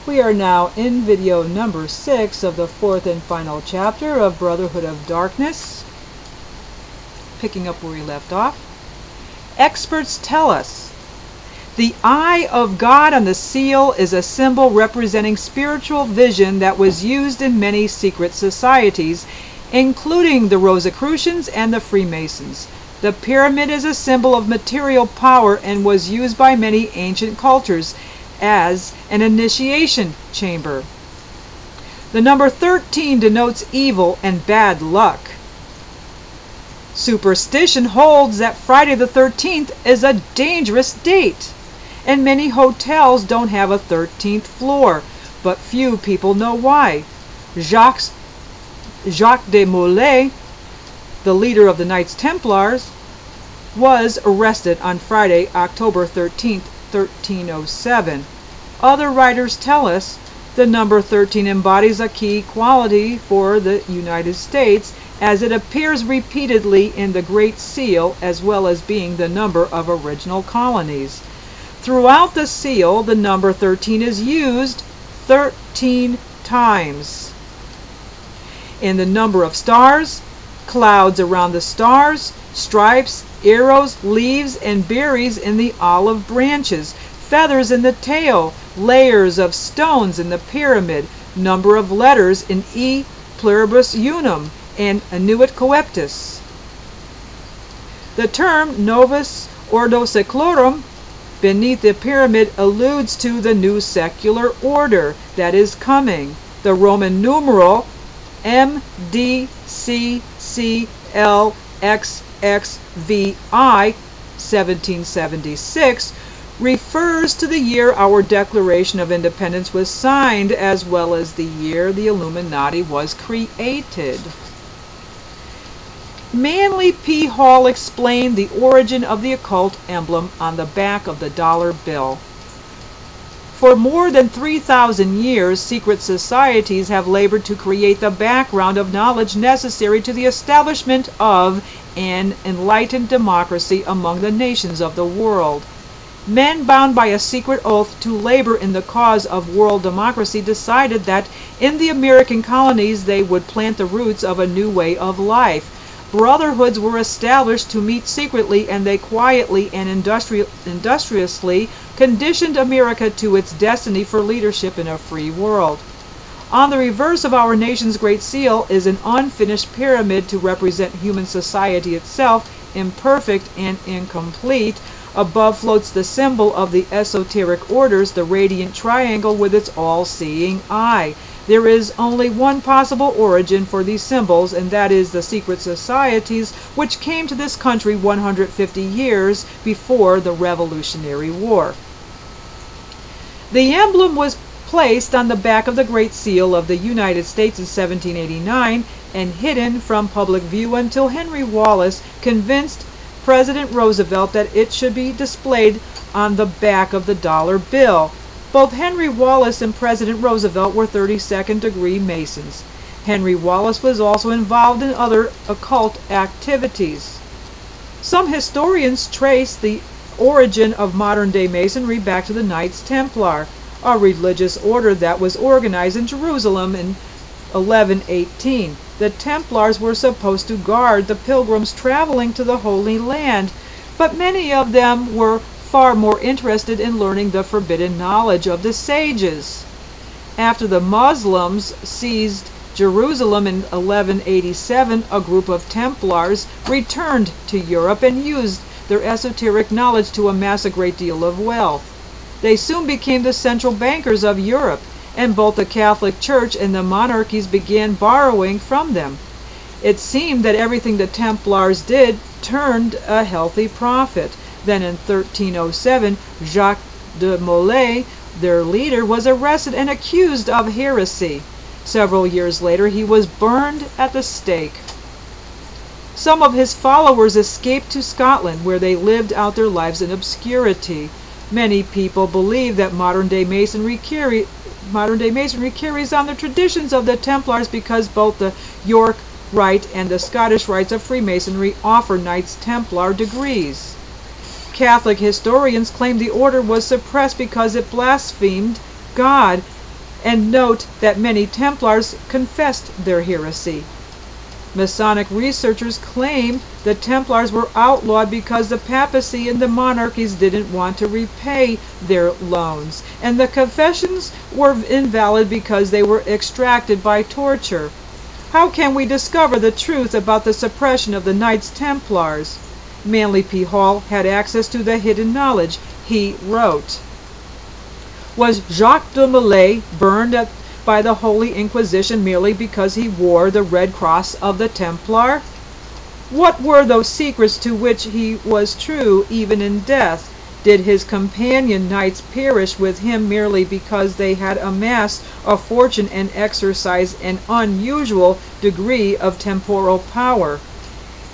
We are now in video number 6 of the fourth and final chapter of Brotherhood of Darkness, picking up where we left off. Experts tell us the eye of God on the seal is a symbol representing spiritual vision that was used in many secret societies, including the Rosicrucians and the Freemasons. The pyramid is a symbol of material power and was used by many ancient cultures as an initiation chamber. The number 13 denotes evil and bad luck. Superstition holds that Friday the 13th is a dangerous date, and many hotels don't have a 13th floor, but few people know why. Jacques de Molay, the leader of the Knights Templars, was arrested on Friday, October 13th, 1307. Other writers tell us the number 13 embodies a key quality for the United States, as it appears repeatedly in the Great Seal, as well as being the number of original colonies. Throughout the seal, the number 13 is used 13 times. In the number of stars, clouds around the stars, stripes, arrows, leaves, and berries in the olive branches, feathers in the tail, layers of stones in the pyramid, number of letters in E pluribus unum and annuit coeptus. The term Novus Ordo Seclorum beneath the pyramid alludes to the new secular order that is coming. The Roman numeral MDCCLXXVI 1776 refers to the year our Declaration of Independence was signed, as well as the year the Illuminati was created. Manly P. Hall explained the origin of the occult emblem on the back of the dollar bill. For more than 3,000 years, secret societies have labored to create the background of knowledge necessary to the establishment of an enlightened democracy among the nations of the world. Men bound by a secret oath to labor in the cause of world democracy decided that in the American colonies they would plant the roots of a new way of life. Brotherhoods were established to meet secretly, and they quietly and industriously conditioned America to its destiny for leadership in a free world. On the reverse of our nation's Great Seal is an unfinished pyramid to represent human society itself, imperfect and incomplete. Above floats the symbol of the esoteric orders, the radiant triangle with its all-seeing eye. There is only one possible origin for these symbols, and that is the secret societies which came to this country 150 years before the Revolutionary War. The emblem was placed on the back of the Great Seal of the United States in 1789 and hidden from public view until Henry Wallace convinced President Roosevelt that it should be displayed on the back of the dollar bill. Both Henry Wallace and President Roosevelt were 32nd degree Masons. Henry Wallace was also involved in other occult activities. Some historians trace the origin of modern-day Masonry back to the Knights Templar, a religious order that was organized in Jerusalem in 1118. The Templars were supposed to guard the pilgrims traveling to the Holy Land, but many of them were far more interested in learning the forbidden knowledge of the sages. After the Muslims seized Jerusalem in 1187, a group of Templars returned to Europe and used their esoteric knowledge to amass a great deal of wealth. They soon became the central bankers of Europe, and both the Catholic Church and the monarchies began borrowing from them. It seemed that everything the Templars did turned a healthy profit. Then in 1307, Jacques de Molay, their leader, was arrested and accused of heresy. Several years later, he was burned at the stake. Some of his followers escaped to Scotland, where they lived out their lives in obscurity. Many people believe that modern-day Masonry carries on the traditions of the Templars, because both the York Rite and the Scottish Rites of Freemasonry offer Knights Templar degrees. Catholic historians claim the order was suppressed because it blasphemed God and note that many Templars confessed their heresy. Masonic researchers claim the Templars were outlawed because the papacy and the monarchies didn't want to repay their loans, and the confessions were invalid because they were extracted by torture. How can we discover the truth about the suppression of the Knights Templars? Manly P. Hall had access to the hidden knowledge. He wrote, "Was Jacques de Molay burned by the Holy Inquisition merely because he wore the Red Cross of the Templar? What were those secrets to which he was true even in death? Did his companion knights perish with him merely because they had amassed a fortune and exercised an unusual degree of temporal power?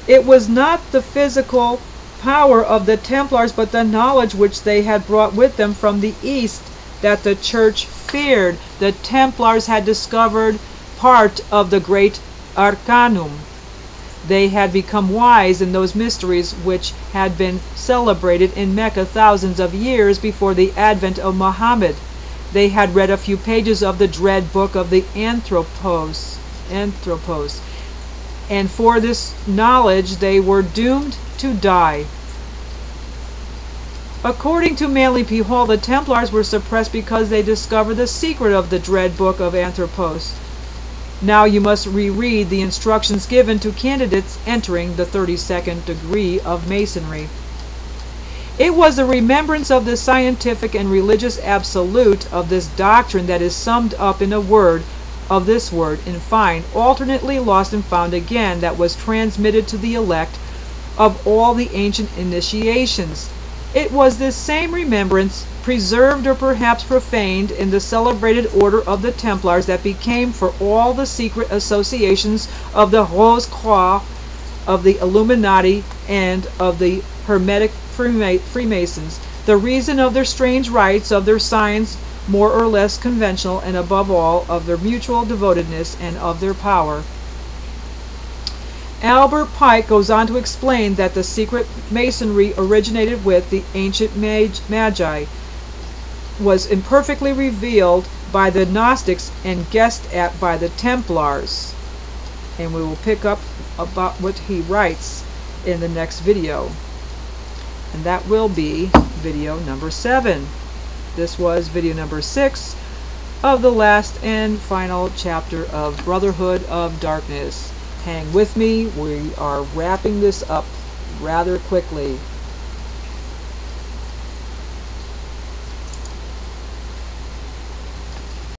It was not the physical power of the Templars, but the knowledge which they had brought with them from the East that the Church feared. The Templars had discovered part of the great Arcanum. They had become wise in those mysteries which had been celebrated in Mecca thousands of years before the advent of Muhammad. They had read a few pages of the dread book of the Anthropos, and for this knowledge they were doomed to die." According to Manly P. Hall, the Templars were suppressed because they discovered the secret of the dread book of Anthropos. Now you must reread the instructions given to candidates entering the 32nd degree of Masonry. It was the remembrance of the scientific and religious absolute of this doctrine that is summed up in a word, of this word, in fine, alternately lost and found again, that was transmitted to the elect of all the ancient initiations. It was this same remembrance, preserved or perhaps profaned in the celebrated order of the Templars, that became for all the secret associations of the Rose Croix, of the Illuminati, and of the Hermetic Freemasons, the reason of their strange rites, of their signs more or less conventional, and above all, of their mutual devotedness and of their power. Albert Pike goes on to explain that the secret Masonry originated with the ancient Magi, was imperfectly revealed by the Gnostics, and guessed at by the Templars. And we will pick up about what he writes in the next video. And that will be video number 7. This was video number 6 of the last and final chapter of Brotherhood of Darkness. Hang with me, we are wrapping this up rather quickly.